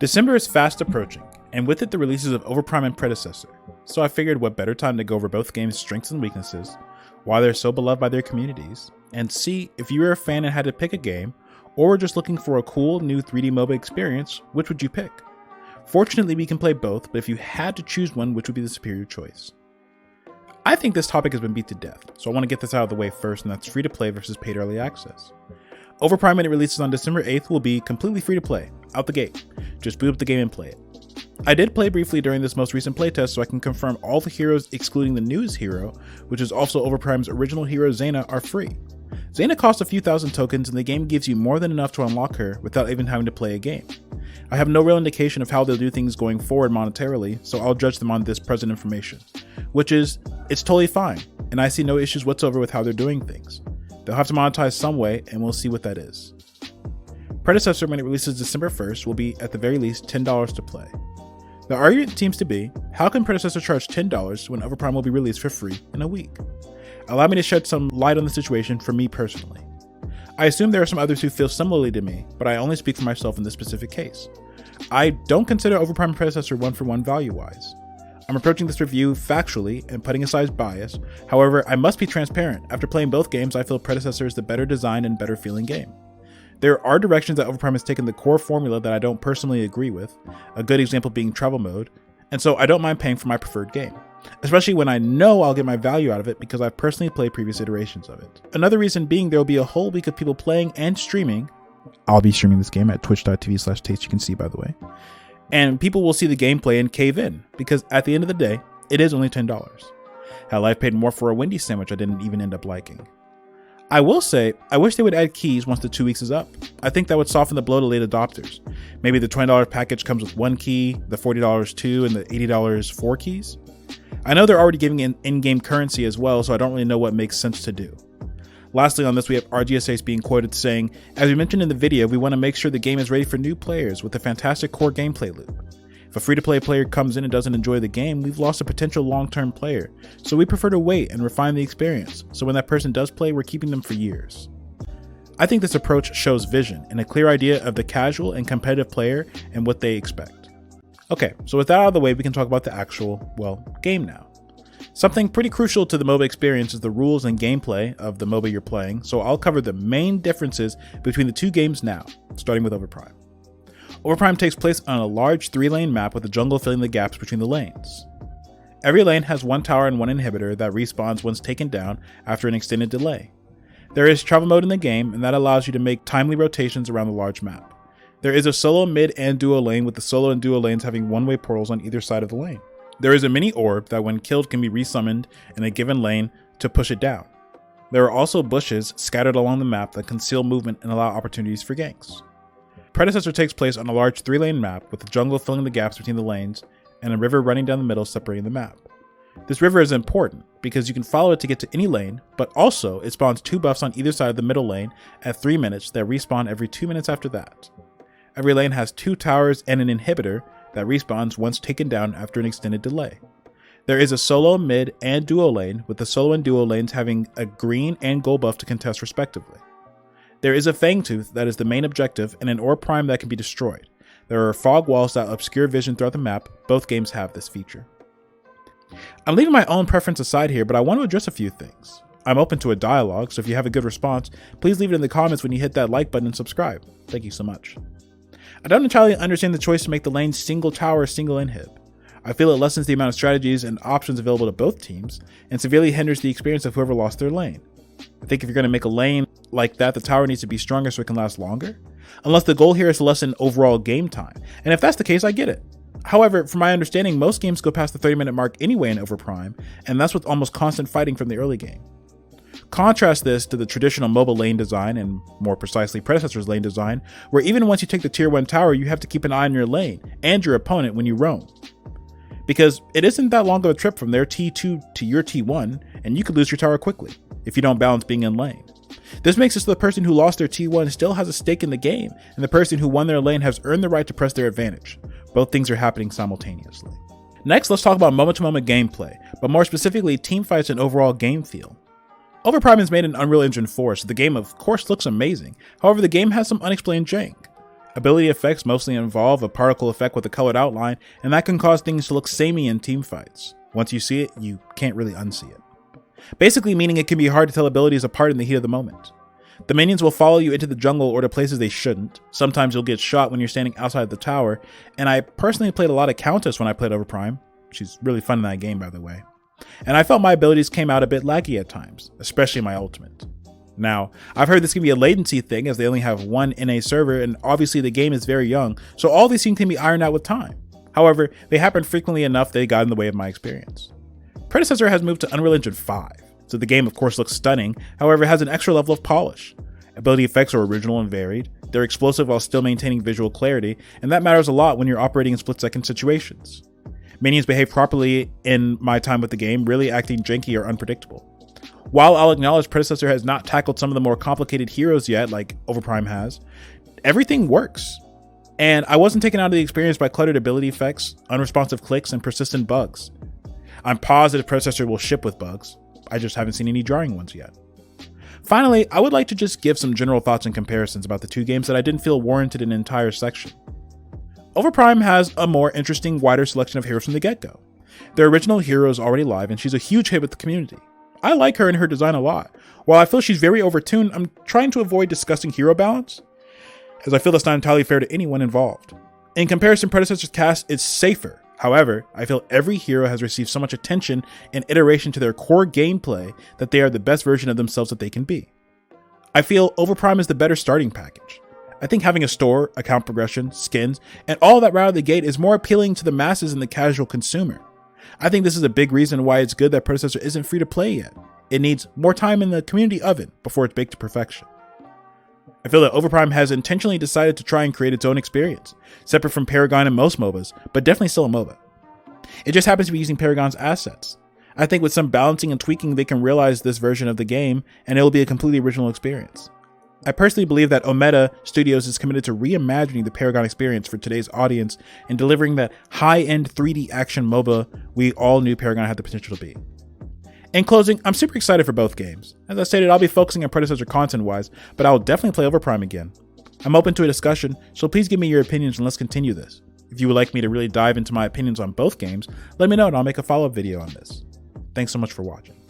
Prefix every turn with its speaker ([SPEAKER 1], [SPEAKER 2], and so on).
[SPEAKER 1] December is fast approaching, and with it the releases of Overprime and Predecessor, so I figured what better time to go over both games' strengths and weaknesses, why they're so beloved by their communities, and see if you were a fan and had to pick a game, or were just looking for a cool new 3D MOBA experience, which would you pick? Fortunately we can play both, but if you had to choose one, which would be the superior choice? I think this topic has been beat to death, so I want to get this out of the way first, and that's free to play versus paid early access. Overprime, when it releases on December 8th, will be completely free to play, out the gate. Just boot up the game and play it. I did play briefly during this most recent playtest, so I can confirm all the heroes excluding the newest hero, which is also Overprime's original hero Xena, are free. Xena costs a few thousand tokens, and the game gives you more than enough to unlock her without even having to play a game. I have no real indication of how they'll do things going forward monetarily, so I'll judge them on this present information, which is, it's totally fine, and I see no issues whatsoever with how they're doing things. They'll have to monetize some way, and we'll see what that is. Predecessor, when it releases December 1st, will be at the very least $10 to play. The argument seems to be, how can Predecessor charge $10 when Overprime will be released for free in a week? Allow me to shed some light on the situation for me personally. I assume there are some others who feel similarly to me, but I only speak for myself in this specific case. I don't consider Overprime and Predecessor one-for-one value-wise. I'm approaching this review factually and putting aside bias, however, I must be transparent. After playing both games, I feel Predecessor is the better designed and better feeling game. There are directions that Overprime has taken the core formula that I don't personally agree with, a good example being travel mode, and so I don't mind paying for my preferred game, especially when I know I'll get my value out of it because I've personally played previous iterations of it. Another reason being there will be a whole week of people playing and streaming. I'll be streaming this game at twitch.tv/taste, you can see by the way. And people will see the gameplay and cave in, because at the end of the day, it is only $10. Hell, I've paid more for a Wendy's sandwich I didn't even end up liking. I will say, I wish they would add keys once the 2 weeks is up. I think that would soften the blow to late adopters. Maybe the $20 package comes with 1 key, the $40 2, and the $80 4 keys. I know they're already giving in-game currency as well, so I don't really know what makes sense to do. Lastly on this, we have RGSAs being quoted saying, as we mentioned in the video, we want to make sure the game is ready for new players with a fantastic core gameplay loop. If a free-to-play player comes in and doesn't enjoy the game, we've lost a potential long-term player, so we prefer to wait and refine the experience, so when that person does play, we're keeping them for years. I think this approach shows vision and a clear idea of the casual and competitive player and what they expect. Okay, so with that out of the way, we can talk about the actual, well, game now. Something pretty crucial to the MOBA experience is the rules and gameplay of the MOBA you're playing, so I'll cover the main differences between the two games now, starting with Overprime. Overprime takes place on a large 3-lane map with a jungle filling the gaps between the lanes. Every lane has 1 tower and 1 inhibitor that respawns once taken down after an extended delay. There is travel mode in the game, and that allows you to make timely rotations around the large map. There is a solo, mid, and duo lane, with the solo and duo lanes having one-way portals on either side of the lane. There is a mini orb that when killed can be resummoned in a given lane to push it down. There are also bushes scattered along the map that conceal movement and allow opportunities for ganks. Predecessor takes place on a large 3-lane map with the jungle filling the gaps between the lanes and a river running down the middle separating the map. This river is important because you can follow it to get to any lane, but also it spawns 2 buffs on either side of the middle lane at 3 minutes that respawn every 2 minutes after that. Every lane has 2 towers and an inhibitor that respawns once taken down after an extended delay. There is a solo, mid, and duo lane, with the solo and duo lanes having a green and gold buff to contest respectively. There is a Fangtooth that is the main objective and an Overprime that can be destroyed. There are fog walls that obscure vision throughout the map. Both games have this feature. I'm leaving my own preference aside here, but I want to address a few things. I'm open to a dialogue, so if you have a good response, please leave it in the comments when you hit that like button and subscribe. Thank you so much. I don't entirely understand the choice to make the lane single tower single inhib. I feel it lessens the amount of strategies and options available to both teams, and severely hinders the experience of whoever lost their lane. I think if you're going to make a lane like that, the tower needs to be stronger so it can last longer. Unless the goal here is to lessen overall game time, and if that's the case, I get it. However, from my understanding, most games go past the 30-minute mark anyway in Overprime, and that's with almost constant fighting from the early game. Contrast this to the traditional MOBA lane design, and more precisely Predecessor's lane design, where even once you take the tier 1 tower, you have to keep an eye on your lane and your opponent when you roam. Because it isn't that long of a trip from their T2 to your T1, and you could lose your tower quickly if you don't balance being in lane. This makes it so the person who lost their T1 still has a stake in the game, and the person who won their lane has earned the right to press their advantage. Both things are happening simultaneously. Next, let's talk about moment-to-moment gameplay, but more specifically teamfights and overall game feel. Overprime is made in Unreal Engine 4, so the game of course looks amazing. However, the game has some unexplained jank. Ability effects mostly involve a particle effect with a colored outline, and that can cause things to look samey in teamfights. Once you see it, you can't really unsee it. Basically meaning it can be hard to tell abilities apart in the heat of the moment. The minions will follow you into the jungle or to places they shouldn't. Sometimes you'll get shot when you're standing outside the tower, and I personally played a lot of Countess when I played Overprime. She's really fun in that game, by the way. And I felt my abilities came out a bit laggy at times, especially my ultimate. Now, I've heard this can be a latency thing as they only have one NA server, and obviously the game is very young, so all these things can be ironed out with time. However, they happen frequently enough they got in the way of my experience. Predecessor has moved to Unreal Engine 5. So the game of course looks stunning, however it has an extra level of polish. Ability effects are original and varied, they're explosive while still maintaining visual clarity, and that matters a lot when you're operating in split-second situations. Minions behave properly in my time with the game, really acting janky or unpredictable. While I'll acknowledge Predecessor has not tackled some of the more complicated heroes yet, like Overprime has, everything works. And I wasn't taken out of the experience by cluttered ability effects, unresponsive clicks, and persistent bugs. I'm positive Predecessor will ship with bugs. I just haven't seen any jarring ones yet. Finally, I would like to just give some general thoughts and comparisons about the two games that I didn't feel warranted an entire section. Overprime has a more interesting, wider selection of heroes from the get-go. Their original hero is already live, and she's a huge hit with the community. I like her and her design a lot. While I feel she's very overtuned, I'm trying to avoid discussing hero balance, as I feel that's not entirely fair to anyone involved. In comparison, Predecessor's cast is safer. However, I feel every hero has received so much attention and iteration to their core gameplay that they are the best version of themselves that they can be. I feel Overprime is the better starting package. I think having a store, account progression, skins, and all that right out of the gate is more appealing to the masses and the casual consumer. I think this is a big reason why it's good that Predecessor isn't free to play yet. It needs more time in the community oven before it's baked to perfection. I feel that Overprime has intentionally decided to try and create its own experience, separate from Paragon and most MOBAs, but definitely still a MOBA. It just happens to be using Paragon's assets. I think with some balancing and tweaking they can realize this version of the game, and it will be a completely original experience. I personally believe that Omeda Studios is committed to reimagining the Paragon experience for today's audience and delivering that high-end 3D action MOBA we all knew Paragon had the potential to be. In closing, I'm super excited for both games. As I stated, I'll be focusing on Predecessor content-wise, but I will definitely play Overprime again. I'm open to a discussion, so please give me your opinions and let's continue this. If you would like me to really dive into my opinions on both games, let me know and I'll make a follow-up video on this. Thanks so much for watching.